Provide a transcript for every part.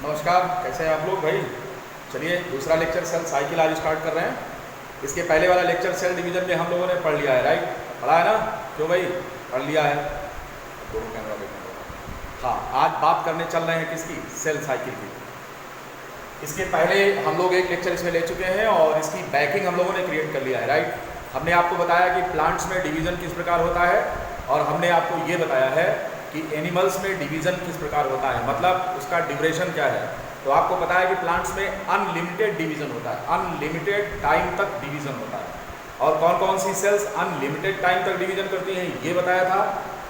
नमस्कार, कैसे हैं आप लोग भाई। चलिए दूसरा लेक्चर सेल साइकिल आज स्टार्ट कर रहे हैं। इसके पहले वाला लेक्चर सेल डिवीजन में हम लोगों ने पढ़ लिया है, राइट? पढ़ा है ना? क्यों भाई, पढ़ लिया है। दोनों कैमरा देखना होगा। हाँ, आज बात करने चल रहे हैं किसकी? सेल साइकिल की। इसके पहले हम लोग एक लेक्चर इसमें ले चुके हैं और इसकी बैकिंग हम लोगों ने क्रिएट कर लिया है, राइट? हमने आपको बताया कि प्लांट्स में डिवीज़न किस प्रकार होता है और हमने आपको ये बताया है कि एनिमल्स में डिवीज़न किस प्रकार होता है, मतलब उसका ड्यूरेशन क्या है। तो आपको पता है कि प्लांट्स में अनलिमिटेड डिवीज़न होता है, अनलिमिटेड टाइम तक डिवीज़न होता है। और कौन कौन सी सेल्स अनलिमिटेड टाइम तक डिवीज़न करती हैं ये बताया था।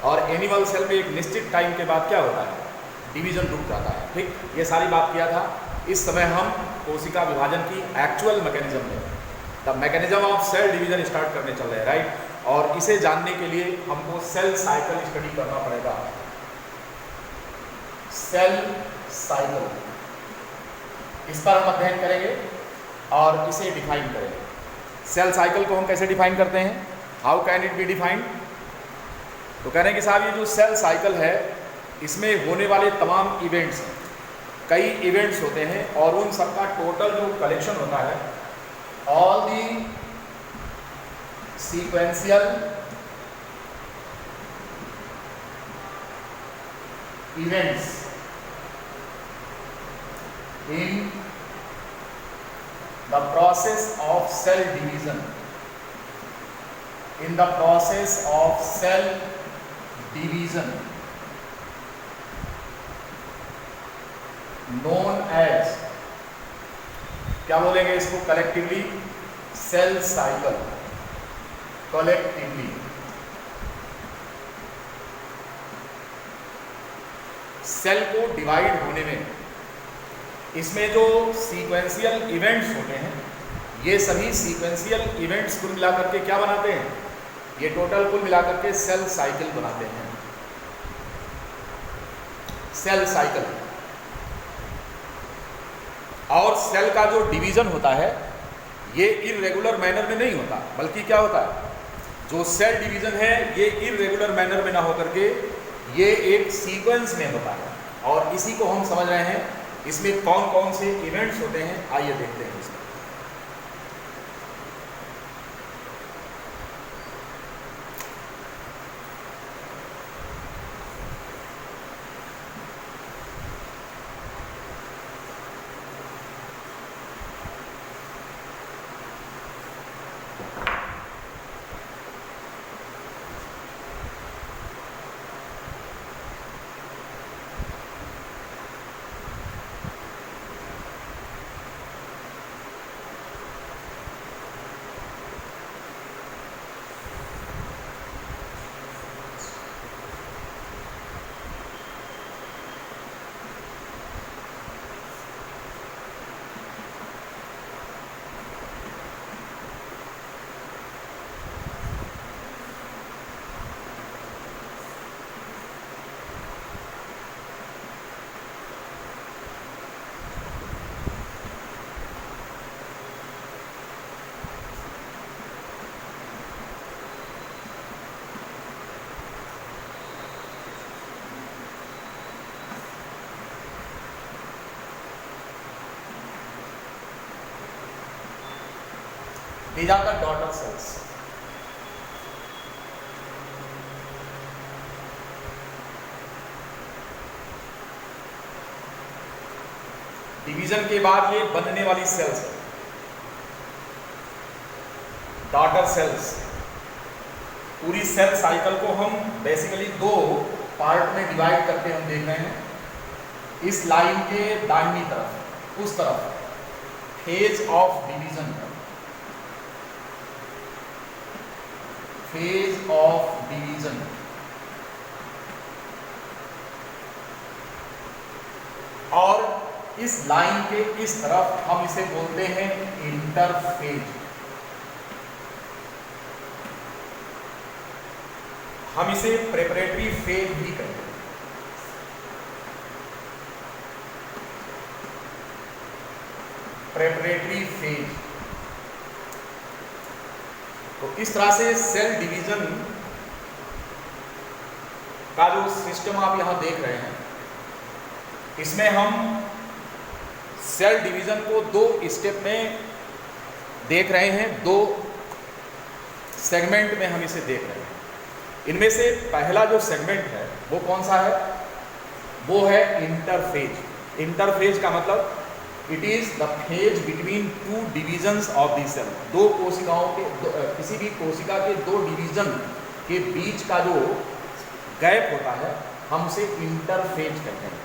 और एनिमल सेल में एक निश्चित टाइम के बाद क्या होता है? डिवीज़न रुक जाता है। ठीक, ये सारी बात किया था। इस समय हम कोशिका विभाजन की एक्चुअल मैकेनिज्म में, the mechanism of cell division start करने चल रहे हैं, राइट? और इसे जानने के लिए हमको सेल साइकिल स्टडी करना पड़ेगा। सेल साइकिल, इस पर हम अध्ययन करेंगे और इसे डिफाइन करेंगे। सेल साइकिल को हम कैसे डिफाइन करते हैं? How can it be defined? तो कह रहे हैं कि साहब ये जो सेल साइकिल है इसमें होने वाले तमाम इवेंट्स हैं, कई इवेंट्स होते हैं और उन सबका टोटल जो कलेक्शन होता है, all the sequential events in the process of cell division, in the process of cell division known as, क्या बोलेंगे इसको collectively? Cell cycle. Collectively cell को डिवाइड होने में इसमें जो सीक्वेंशियल इवेंट्स होते हैं, ये सभी सीक्वेंशियल इवेंट्स कुल मिलाकर के क्या बनाते हैं? ये टोटल कुल मिलाकर के सेल साइकिल बनाते हैं। Cell cycle. और सेल का जो डिवीजन होता है ये इर्रेगुलर मैनर में नहीं होता, बल्कि क्या होता है? जो सेल डिवीज़न है ये इर्रेगुलर मैनर में ना होकर के ये एक सीक्वेंस में होता है। और इसी को हम समझ रहे हैं। इसमें कौन कौन से इवेंट्स होते हैं आइए देखते हैं इसमें। These are the daughter cells. Division के बाद ये बनने वाली सेल्स है, डॉटर सेल्स। पूरी सेल साइकिल को हम बेसिकली दो पार्ट में डिवाइड करके हम देख रहे हैं। इस लाइन के दाहिनी तरफ, उस तरफ phase of division, phase of division. और इस लाइन के इस तरफ हम इसे बोलते हैं इंटरफेज। हम इसे प्रेपरेटरी फेज भी कहते हैं। Preparatory phase. तो इस तरह से सेल डिवीजन का जो सिस्टम आप यहां देख रहे हैं, इसमें हम सेल डिवीजन को दो स्टेप में देख रहे हैं, दो सेगमेंट में हम इसे देख रहे हैं। इनमें से पहला जो सेगमेंट है वो कौन सा है? वो है इंटरफेज। इंटरफेज का मतलब it is the phase between two divisions of the cell. दो कोशिकाओं के किसी भी कोशिका के दो डिवीजन के बीच का जो गैप होता है हम उसे इंटरफेज कहते हैं।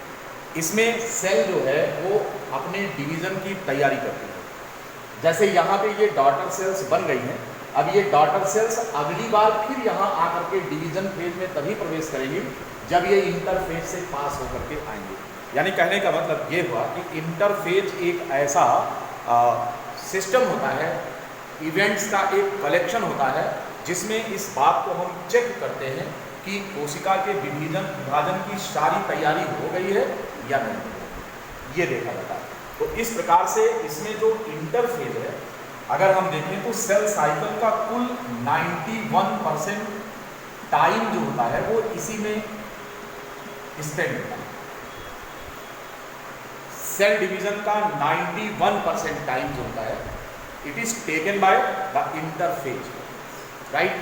इसमें सेल जो है वो अपने डिवीजन की तैयारी करती है। जैसे यहाँ पे ये डॉटर सेल्स बन गई हैं, अब ये डॉटर सेल्स अगली बार फिर यहाँ आकर के डिवीजन फेज में तभी प्रवेश करेंगी जब ये इंटरफेज से पास होकर के आएंगे। यानी कहने का मतलब ये हुआ कि इंटरफेज एक ऐसा सिस्टम होता है, इवेंट्स का एक कलेक्शन होता है जिसमें इस बात को हम चेक करते हैं कि कोशिका के विभाजन की सारी तैयारी हो गई है या नहीं, ये देखा जाता है। तो इस प्रकार से इसमें जो इंटरफेज है, अगर हम देखें तो सेल साइकिल का कुल 91% टाइम जो होता है वो इसी में स्पेंड होता है। सेल डिवीजन का 91% टाइम जो होता है it is taken by the interphase, right.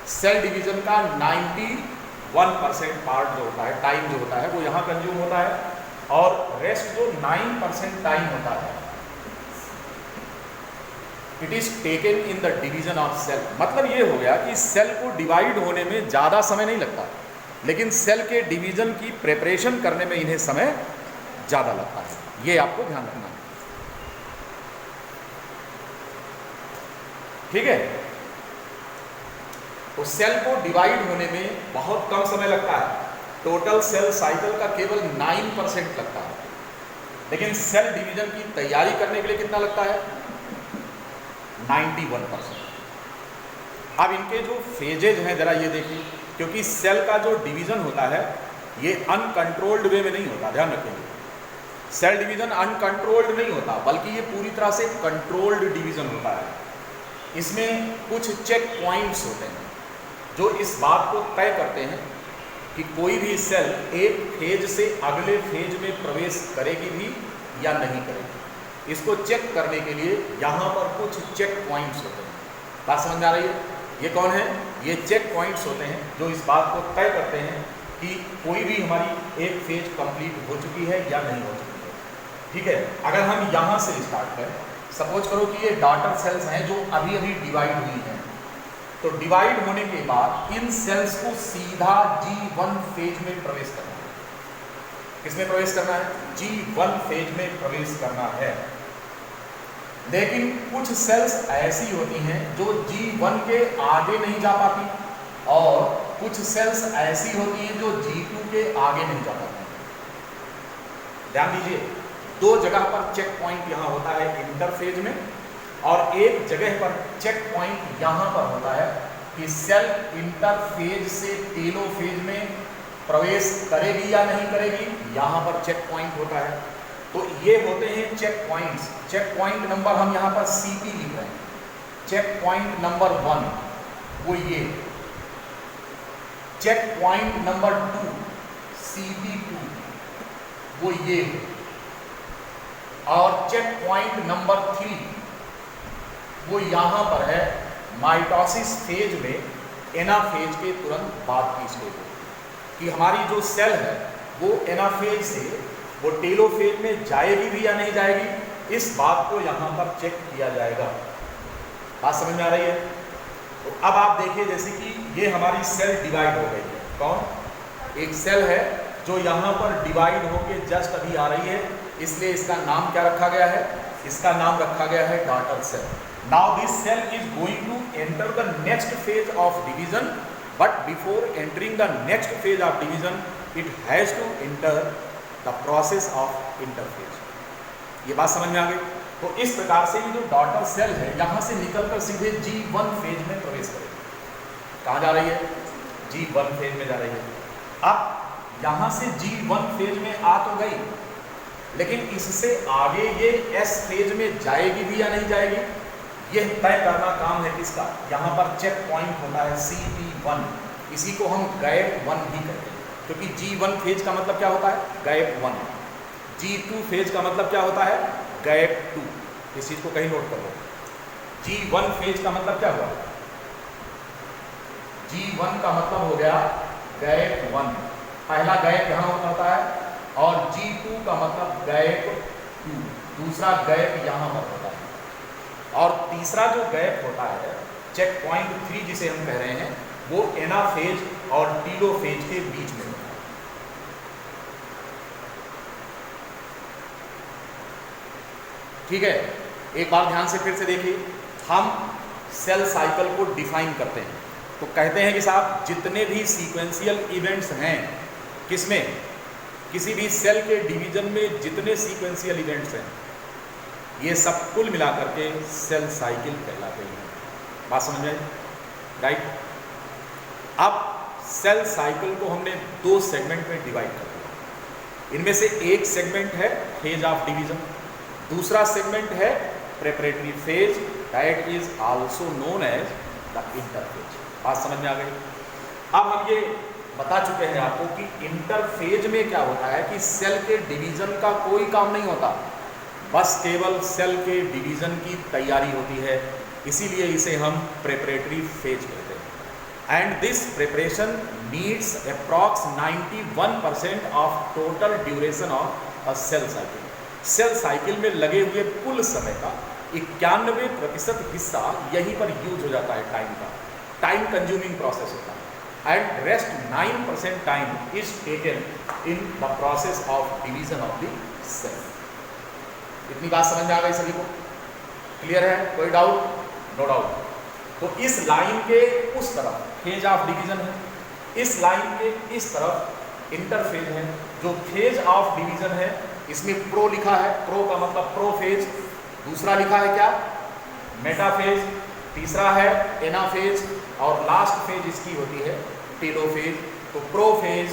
Cell division का 91% पार्ट जो होता है, टाइम जो होता है वो यहाँ कंज्यूम होता है, और रेस्ट जो 9% टाइम होता है it is taken in the division of cell. मतलब ये हो गया कि सेल को डिवाइड होने में ज़्यादा समय नहीं लगता, लेकिन सेल के डिवीजन की प्रिपरेशन करने में इन्हें समय ज़्यादा लगता है। ये आपको ध्यान रखना है, ठीक है। तो सेल को डिवाइड होने में बहुत कम समय लगता है। टोटल सेल साइकिल का केवल 9% लगता है, लेकिन सेल डिवीजन की तैयारी करने के लिए कितना लगता है? 91%। अब इनके जो फेजेज हैं जरा ये देखिए, क्योंकि सेल का जो डिवीजन होता है ये अनकंट्रोल्ड वे में नहीं होता, ध्यान रखेंगे। सेल डिवीजन अनकंट्रोल्ड नहीं होता, बल्कि ये पूरी तरह से कंट्रोल्ड डिवीजन होता है। इसमें कुछ चेक पॉइंट्स होते हैं जो इस बात को तय करते हैं कि कोई भी सेल एक फेज से अगले फेज में प्रवेश करेगी भी या नहीं करेगी। इसको चेक करने के लिए यहाँ पर कुछ चेक पॉइंट्स होते हैं। बात समझ में आ रही है? ये कौन है? ये चेक पॉइंट्स होते हैं जो इस बात को तय करते हैं कि कोई भी हमारी एक फेज कंप्लीट हो चुकी है या नहीं हो चुकी है, ठीक है। अगर हम यहाँ से स्टार्ट करें, सपोज करो कि ये डॉटर सेल्स हैं जो अभी अभी डिवाइड हुई हैं, तो डिवाइड होने के बाद इन सेल्स को सीधा G1 फेज में प्रवेश करना है। किसमें प्रवेश करना है? G1 फेज में प्रवेश करना है। लेकिन कुछ सेल्स ऐसी होती हैं जो G1 के आगे नहीं जा पाती, और कुछ सेल्स ऐसी होती हैं जो G2 के आगे नहीं जा पाती। ध्यान दीजिए, दो जगह पर चेक पॉइंट यहाँ होता है इंटरफेज में, और एक जगह पर चेक पॉइंट यहाँ पर होता है कि सेल इंटरफेज से टेलोफेज में प्रवेश करेगी या नहीं करेगी, यहाँ पर चेक पॉइंट होता है। तो ये होते हैं check points. Check point number हम यहाँ पर CP लिख रहे हैं। चेक पॉइंट नंबर 1 वो ये, चेक पॉइंट नंबर 2 CP2 वो ये, और चेक पॉइंट नंबर 3 वो यहाँ पर है माइटोसिस फेज में एनाफेज के तुरंत बाद की स्टेज कि हमारी जो सेल है वो एनाफेज से वो टेलोफेज में जाएगी भी या नहीं जाएगी, इस बात को यहाँ पर चेक किया जाएगा। बात समझ में आ रही है? तो अब आप देखिए, जैसे कि ये हमारी सेल डिवाइड हो गई है। कौन? एक सेल है जो यहाँ पर डिवाइड होके जस्ट अभी आ रही है, इसलिए इसका नाम क्या रखा गया है? इसका नाम रखा गया है daughter cell. Now this cell is going to enter the next phase of division, but before entering the next phase of division it has to enter the process of interphase. ये बात समझ में आ गई? तो इस प्रकार से ये जो डॉटर सेल है यहाँ से निकलकर सीधे G1 फेज में प्रवेश करेगी। कहाँ जा रही है? G1 फेज में जा रही है। अब यहाँ से G1 फेज में आ तो गई, लेकिन इससे आगे ये S फेज में जाएगी भी या नहीं जाएगी, यह तय करना काम है किसका? यहाँ पर चेक पॉइंट होता है CP1, इसी को हम गैप 1 भी कहते हैं, क्योंकि G1 फेज का मतलब क्या होता है? गैप 1। G2 फेज का मतलब क्या होता है? गैप 2। इस चीज को कहीं नोट कर लो। G1 फेज का मतलब क्या हुआ? G1 का मतलब हो गया गैप 1, पहला गैप यहां होता है, और G2 का मतलब गैप 2, दूसरा गैप यहां पर होता है। और तीसरा जो गैप होता है चेक पॉइंट 3 जिसे हम कह रहे हैं, वो एनाफेज और टीलोफेज के बीच में होता है। ठीक है, एक बार ध्यान से फिर से देखिए, हम सेल साइकिल को डिफाइन करते हैं तो कहते हैं कि साहब जितने भी सीक्वेंशियल इवेंट्स हैं, किसमें? किसी भी सेल के डिवीजन में जितने सीक्वेंशियल इवेंट्स हैं, ये सब कुल मिलाकर के सेल साइकिल कहलाते हैं। बात समझ में आई? राइट। अब सेल साइकिल को हमने 2 सेगमेंट में डिवाइड कर दिया। इनमें से एक सेगमेंट है फेज ऑफ डिवीजन, दूसरा सेगमेंट है preparatory phase, that is also known as the interphase. बात समझ में आ गई? अब हम ये बता चुके हैं आपको कि इंटरफेज में क्या होता है कि सेल के डिवीजन का कोई काम नहीं होता, बस केवल सेल के डिवीजन की तैयारी होती है, इसीलिए इसे हम प्रेपरेटरी फेज कहते हैं। And this preparation needs approx 91% of total duration of a cell cycle. Cell cycle में लगे हुए कुल समय का 91% हिस्सा यहीं पर यूज हो जाता है, टाइम का, टाइम कंज्यूमिंग प्रोसेस होता है। And rest 9% time is taken in the process of division of the cell. इतनी बात समझ में आ गई सभी को? क्लियर है? कोई डाउट? No doubt. तो इस लाइन के उस तरफ फेज ऑफ डिवीजन है, इस लाइन के इस तरफ इंटरफेज है। जो फेज ऑफ डिवीजन है इसमें प्रो लिखा है, प्रो का मतलब प्रोफेज, दूसरा लिखा है क्या? मेटाफेज, तीसरा है एनाफेज, और लास्ट फेज इसकी होती है टेलोफेज। तो prophase,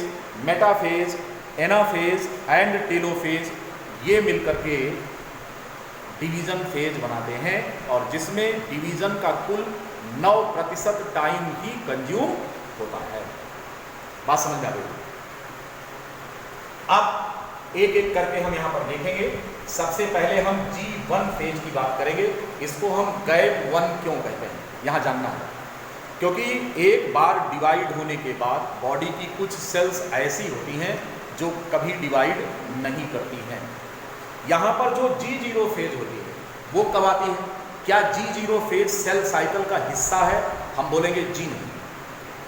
metaphase, anaphase and telophase ये मिलकर के डिवीजन फेज बनाते हैं, और जिसमें डिवीजन का कुल 9% टाइम ही कंज्यूम होता है। बात समझ में आ गई? अब एक एक करके हम यहां पर देखेंगे। सबसे पहले हम G1 फेज की बात करेंगे। इसको हम गैप 1 क्यों कहते हैं, यहां जानना है, क्योंकि एक बार डिवाइड होने के बाद बॉडी की कुछ सेल्स ऐसी होती हैं जो कभी डिवाइड नहीं करती हैं। यहाँ पर जो G0 फेज होती है वो कब आती है? क्या G0 फेज सेल साइकिल का हिस्सा है? हम बोलेंगे जी नहीं,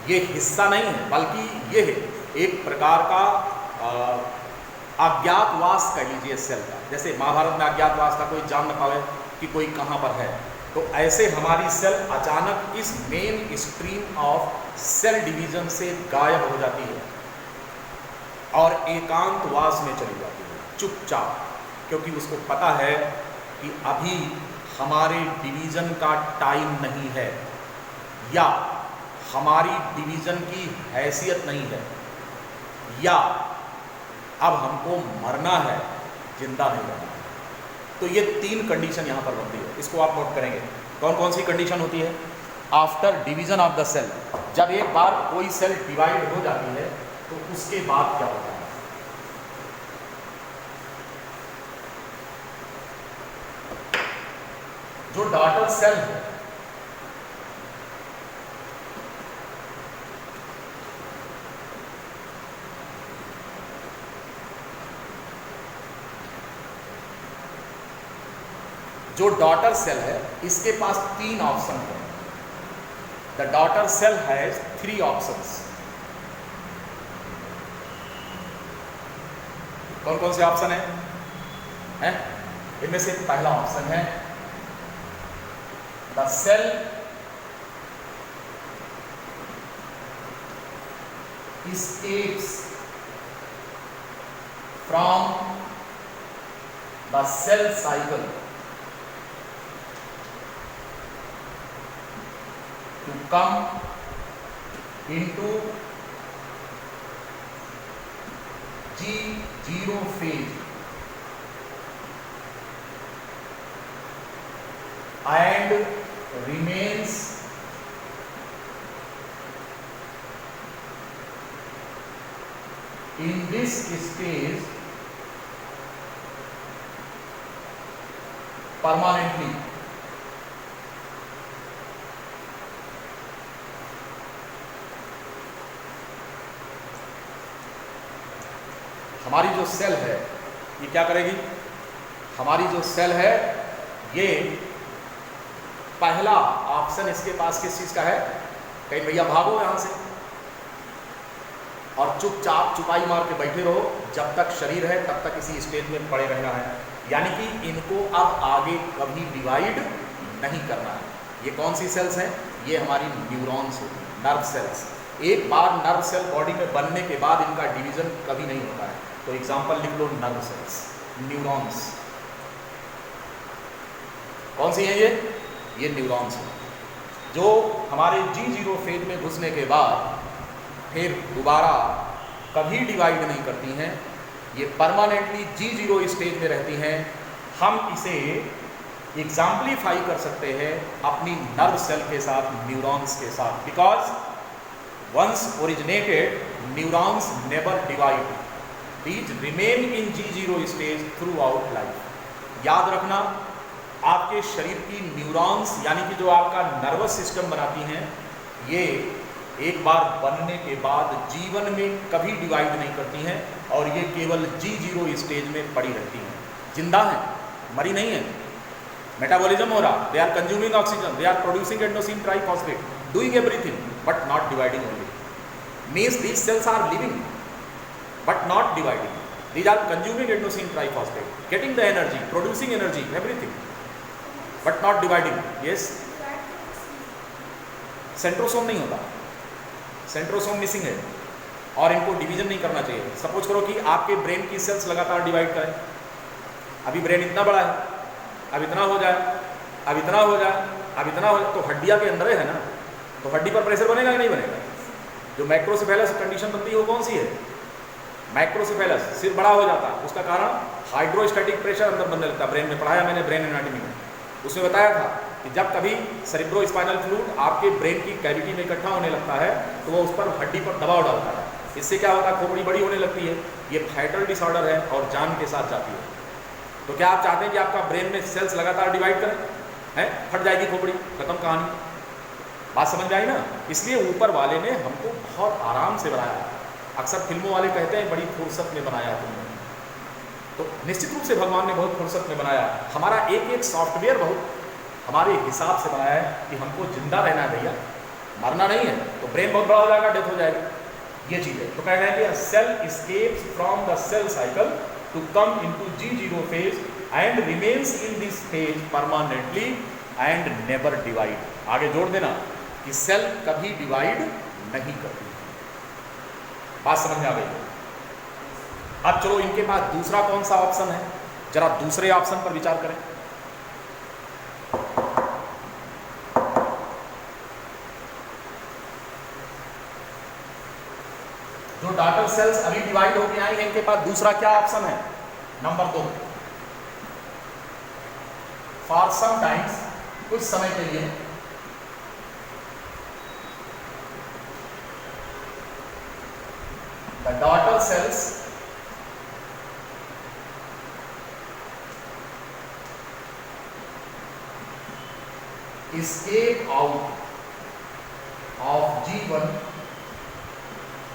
ये हिस्सा नहीं है, बल्कि ये है एक प्रकार का अज्ञातवास कह लीजिए सेल का। जैसे महाभारत में अज्ञातवास था, कोई जान न पावे कि कोई कहाँ पर है, तो ऐसे हमारी सेल अचानक इस mainstream of cell division से गायब हो जाती है और एकांतवास में चली जाती है, चुपचाप, क्योंकि उसको पता है कि अभी हमारे डिवीजन का टाइम नहीं है, या हमारी डिवीजन की हैसियत नहीं है, या अब हमको मरना है, जिंदा नहीं रहना है। तो ये 3 कंडीशन यहाँ पर बनती है, इसको आप नोट करेंगे। कौन कौन सी कंडीशन होती है after division of the cell? जब एक बार कोई सेल डिवाइड हो जाती है तो उसके बाद क्या होता है? जो डॉटर सेल है, जो डॉटर सेल है इसके पास 3 ऑप्शन है। The daughter cell has 3 options. कौन कौन से ऑप्शन है? इनमें से पहला ऑप्शन है the cell escapes from the cell cycle to come into G0 phase and remains in this stage permanently. हमारी जो सेल है ये क्या करेगी, हमारी जो सेल है ये पहला ऑप्शन इसके पास किस चीज का है, कहीं भैया भागो यहां से और चुपचाप चुपाई मार के बैठे रहो, जब तक शरीर है तब तक इसी स्टेज में पड़े रहना है। यानी कि इनको अब आगे कभी डिवाइड नहीं करना है। ये कौन सी सेल्स हैं, ये हमारी न्यूरॉन्स होती हैं, नर्व सेल्स। एक बार नर्व सेल बॉडी में बनने के बाद इनका डिवीजन कभी नहीं होता है। तो एग्जांपल लिख लो, नर्व सेल्स, न्यूरॉन्स। कौन सी हैं ये न्यूरॉन्स हैं, जो हमारे G0 फेज में घुसने के बाद फिर दोबारा कभी डिवाइड नहीं करती हैं। ये परमानेंटली G0 स्टेज में रहती हैं। हम इसे एग्जाम्पलीफाई कर सकते हैं अपनी नर्व सेल के साथ, न्यूरॉन्स के साथ, because once originated neurons never divide, these remain in G0 stage throughout life. याद रखना, आपके शरीर की न्यूरॉन्स यानी कि जो आपका नर्वस सिस्टम बनाती हैं, ये एक बार बनने के बाद जीवन में कभी डिवाइड नहीं करती हैं और ये केवल G0 स्टेज में पड़ी रहती हैं। जिंदा हैं, मरी नहीं है, मेटाबॉलिज्म हो रहा, they are consuming oxygen, they are producing adenosine triphosphate, doing everything but not dividing only. Means these cells are living but not dividing, these are consuming adenosine triphosphate, getting the energy, producing energy, everything but not dividing. Yes, centrosome नहीं होता, centrosome missing है और इनको division नहीं करना चाहिए। Suppose करो कि आपके ब्रेन की सेल्स लगातार डिवाइड करें, अभी ब्रेन इतना बड़ा है, अब इतना हो जाए, अब इतना हो जाए, अब इतना हो जाए, तो हड्डियां के अंदर है ना, तो हड्डी पर प्रेशर बनेगा कि नहीं बनेगा। जो मैक्रोसेफेलस कंडीशन बनती है वो कौन सी है, मैक्रोसेफेलस, सिर बड़ा हो जाता है, उसका कारण हाइड्रोस्टैटिक प्रेशर अंदर बनने लगता है। ब्रेन में पढ़ाया मैंने, ब्रेन एनाटॉमी में, उसमें बताया था कि जब कभी सेरिब्रो स्पाइनल फ्लूइड आपके ब्रेन की कैविटी में इकट्ठा होने लगता है तो वो उस पर हड्डी पर दबाव डालता है, इससे क्या होता है, खोपड़ी बड़ी होने लगती है। ये फैटल डिसऑर्डर है और जान के साथ जाती है। तो क्या आप चाहते हैं कि आपका ब्रेन में सेल्स लगातार डिवाइड करें, हैं, फट जाएगी खोपड़ी, खत्म कहानी। बात समझ में आई ना। इसलिए ऊपर वाले ने हमको बहुत आराम से बनाया। अक्सर फिल्मों वाले कहते हैं बड़ी फुर्सत में बनाया तुमने, तो निश्चित रूप से भगवान ने बहुत फुर्सत में बनाया। हमारा एक एक सॉफ्टवेयर बहुत हमारे हिसाब से बनाया है कि हमको जिंदा रहना है भैया, मरना नहीं है। तो ब्रेन बहुत बड़ा हो जाएगा, डेथ हो जाएगी, ये चीज़ है। तो कहना है कि cell escapes from the cell cycle to come into G0 phase and remains in this phase permanently and never divide। आगे जोड़ देना कि सेल कभी डिवाइड नहीं करती। बात समझ में आ गई। अब चलो इनके पास दूसरा कौन सा ऑप्शन है, जरा दूसरे ऑप्शन पर विचार करें। जो डॉटर सेल्स अभी डिवाइड होकर आई हैं, इनके पास दूसरा क्या ऑप्शन है, नंबर 2, फॉर सम टाइम्स, कुछ समय के लिए the daughter cells escape out of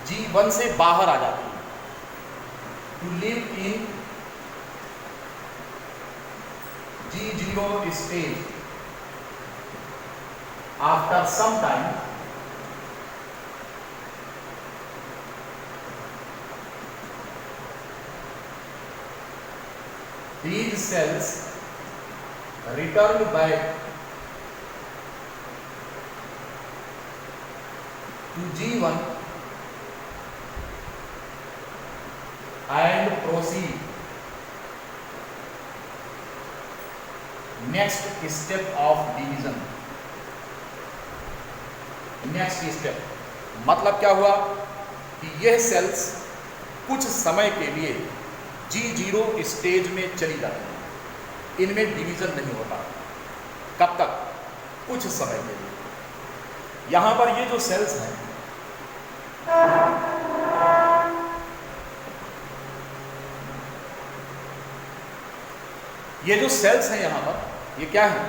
G1 से बाहर आ जाती है, to live in G0 stage after some time these cells return back to G1 and proceed next step of division। Next step मतलब क्या हुआ कि यह सेल्स कुछ समय के लिए G0 स्टेज में चली जाती है, इनमें डिवीजन नहीं होता। कब तक, कुछ समय के लिए। यहां पर ये जो सेल्स हैं, ये जो सेल्स हैं यहां पर, ये क्या है?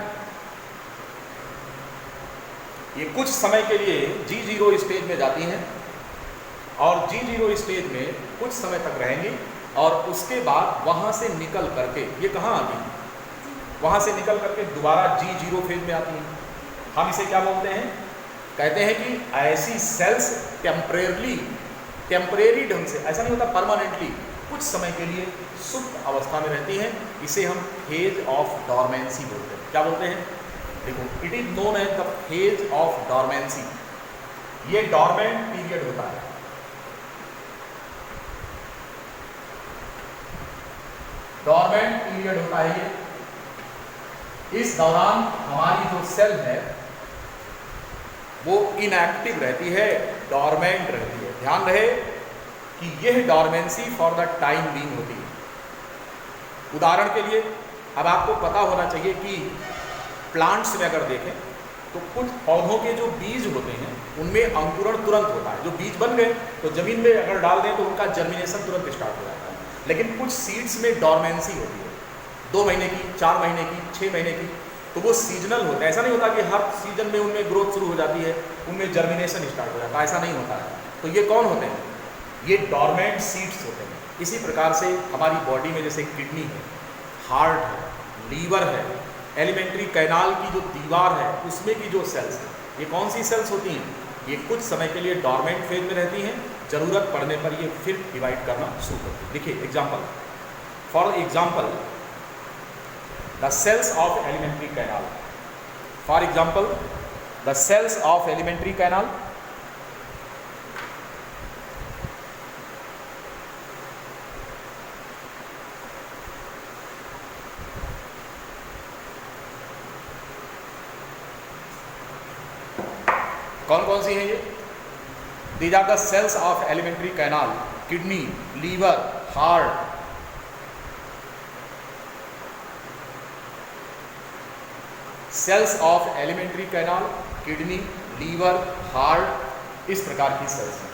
ये कुछ समय के लिए G0 स्टेज में जाती हैं और G0 स्टेज में कुछ समय तक रहेंगी और उसके बाद वहाँ से निकल करके ये कहाँ आती हैं? वहाँ से निकल करके दोबारा G0 फेज में आती हैं। हम इसे क्या बोलते हैं? कहते हैं कि ऐसी सेल्स टेम्परेरी ढंग से, ऐसा नहीं होता परमानेंटली, कुछ समय के लिए सुप्त अवस्था में रहती हैं। इसे हम फेज ऑफ डॉर्मेंसी बोलते हैं। क्या बोलते हैं? देखो, it is known as the phase of dormancy. ये डॉर्मेंट पीरियड होता है। डॉर्मेंट पीरियड होता है ये। इस दौरान हमारी जो सेल है वो इनएक्टिव रहती है, डॉर्मेंट रहती है। ध्यान रहे कि यह dormancy for the time being होती है। उदाहरण के लिए अब आपको पता होना चाहिए कि प्लांट्स में अगर देखें तो कुछ पौधों के जो बीज होते हैं उनमें अंकुरण तुरंत होता है। जो बीज बन गए तो जमीन में अगर डाल दें तो उनका जर्मिनेशन तुरंत स्टार्ट हो जाता है। लेकिन कुछ सीड्स में डॉर्मेंसी होती है, 2 महीने की, 4 महीने की, 6 महीने की। तो वो सीजनल होता है। ऐसा नहीं होता कि हर सीजन में उनमें ग्रोथ शुरू हो जाती है, उनमें जर्मिनेशन स्टार्ट हो जाता है, ऐसा नहीं होता है। तो ये कौन होते हैं? ये डॉर्मेंट सीड्स होते हैं। इसी प्रकार से हमारी बॉडी में जैसे किडनी है, हार्ट है, लीवर है, एलिमेंट्री कैनाल की जो दीवार है उसमें की जो सेल्स हैं, ये कौन सी सेल्स होती हैं? ये कुछ समय के लिए डॉर्मेंट फेज में रहती हैं, ज़रूरत पड़ने पर ये फिर डिवाइड करना शुरू करती है। देखिए example, for example the cells of alimentary canal. For example the cells of alimentary canal कौन कौन सी हैं ये? These are the cells of alimentary canal, kidney, liver, heart. Cells of alimentary canal, kidney, liver, heart, इस प्रकार की cells हैं।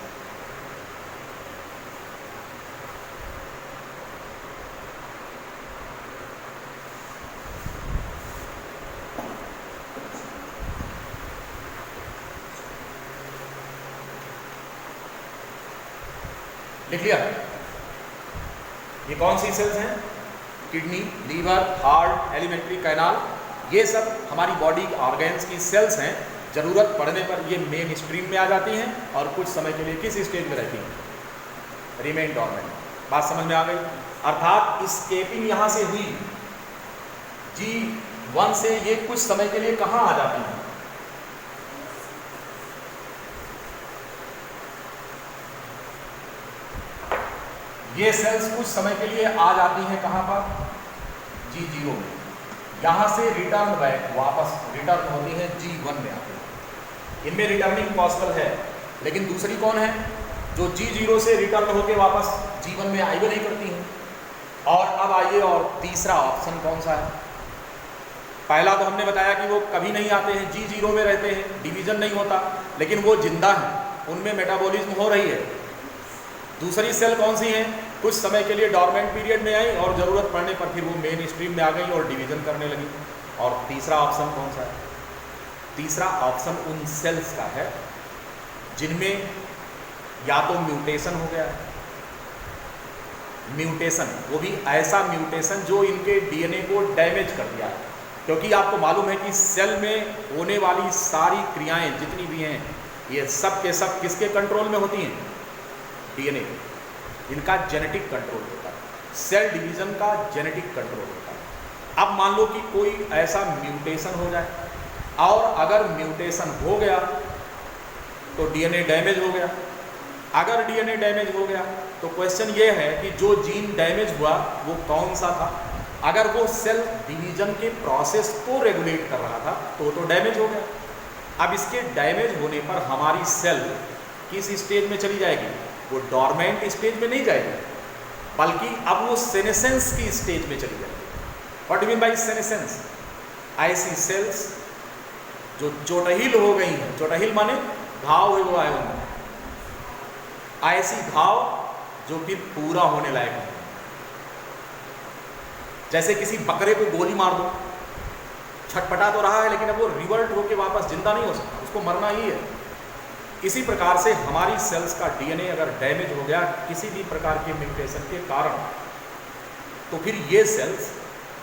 लिख लिया? ये कौन सी सेल्स हैं? Kidney, liver, heart, alimentary canal, ये सब हमारी बॉडी ऑर्गन्स की सेल्स हैं। ज़रूरत पड़ने पर ये मेन स्ट्रीम में आ जाती हैं और कुछ समय के लिए किस स्टेज में रहती हैं? Remain dormant. बात समझ में आ गई? अर्थात स्केपिंग यहाँ से हुई G1 से, ये कुछ समय के लिए कहाँ आ जाती हैं? ये सेल्स कुछ समय के लिए आ जाती हैं कहाँ पर? G0 में। यहाँ से रिटर्न बैक, वापस रिटर्न होती है G1 में आती है। इनमें रिटर्निंग पॉसिबल है, लेकिन दूसरी कौन है जो G0 से रिटर्न होकर वापस G1 में आई भी नहीं करती हैं। और अब आइए, और तीसरा ऑप्शन कौन सा है? पहला तो हमने बताया कि वो कभी नहीं आते हैं, G0 में रहते हैं, डिवीजन नहीं होता, लेकिन वो जिंदा हैं, उनमें मेटाबॉलिज्म हो रही है। दूसरी सेल कौन सी है? कुछ समय के लिए डॉर्मेंट पीरियड में आई और ज़रूरत पड़ने पर फिर वो मेन स्ट्रीम में आ गई और डिवीजन करने लगी। और तीसरा ऑप्शन कौन सा है? तीसरा ऑप्शन उन सेल्स का है जिनमें या तो म्यूटेशन हो गया है, म्यूटेशन, वो भी ऐसा म्यूटेशन जो इनके डीएनए को डैमेज कर दिया है। क्योंकि आपको मालूम है कि सेल में होने वाली सारी क्रियाएं जितनी भी हैं, ये सब के सब किसके कंट्रोल में होती हैं? डीएनए। इनका जेनेटिक कंट्रोल होता है, सेल डिवीजन का जेनेटिक कंट्रोल होता है। अब मान लो कि कोई ऐसा म्यूटेशन हो जाए, और अगर म्यूटेशन हो गया तो डीएनए डैमेज हो गया। अगर डीएनए डैमेज हो गया तो क्वेश्चन ये है कि जो जीन डैमेज हुआ वो कौन सा था? अगर वो सेल डिवीजन के प्रोसेस को रेगुलेट कर रहा था तो डैमेज हो गया। अब इसके डैमेज होने पर हमारी सेल किस स्टेज में चली जाएगी? वो डॉर्मेंट स्टेज में नहीं जाएगी, बल्कि अब वो सेनेसेंस की स्टेज में चली जाएगी। What do mean by senescence? ऐसी सेल्स जो चोटहिल हो गई हैं, चोटहिल माने घाव हुआ है उनमें, ऐसी घाव जो फिर पूरा होने लायक है। जैसे किसी बकरे को गोली मार दो छटपटा तो रहा है लेकिन अब वो रिवर्ट होके वापस जिंदा नहीं हो सकता, उसको मरना ही है। इसी प्रकार से हमारी सेल्स का डीएनए अगर डैमेज हो गया किसी भी प्रकार के म्यूटेशन के कारण, तो फिर ये सेल्स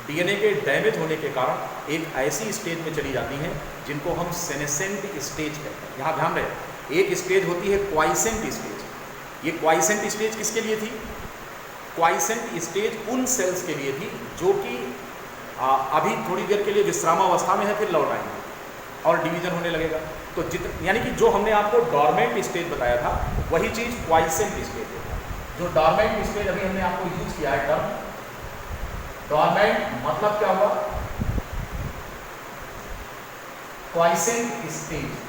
डीएनए के डैमेज होने के कारण एक ऐसी स्टेज में चली जाती हैं जिनको हम सेनेसेंट स्टेज कहते हैं। यहाँ ध्यान रहे, एक स्टेज होती है क्वाइसेंट स्टेज। ये क्वाइसेंट स्टेज किसके लिए थी? क्वाइसेंट स्टेज उन सेल्स के लिए थी जो कि अभी थोड़ी देर के लिए विश्रामावस्था में है, फिर लौट आएंगे और डिवीजन होने लगेगा। तो यानी कि जो हमने आपको डॉर्मेंट स्टेज बताया था वही चीज़ क्वाइसेंट स्टेज है। जो डॉर्मेंट स्टेज अभी हमने आपको यूज किया है टर्म डॉर्मेंट, मतलब क्या हुआ? Quiescent stage.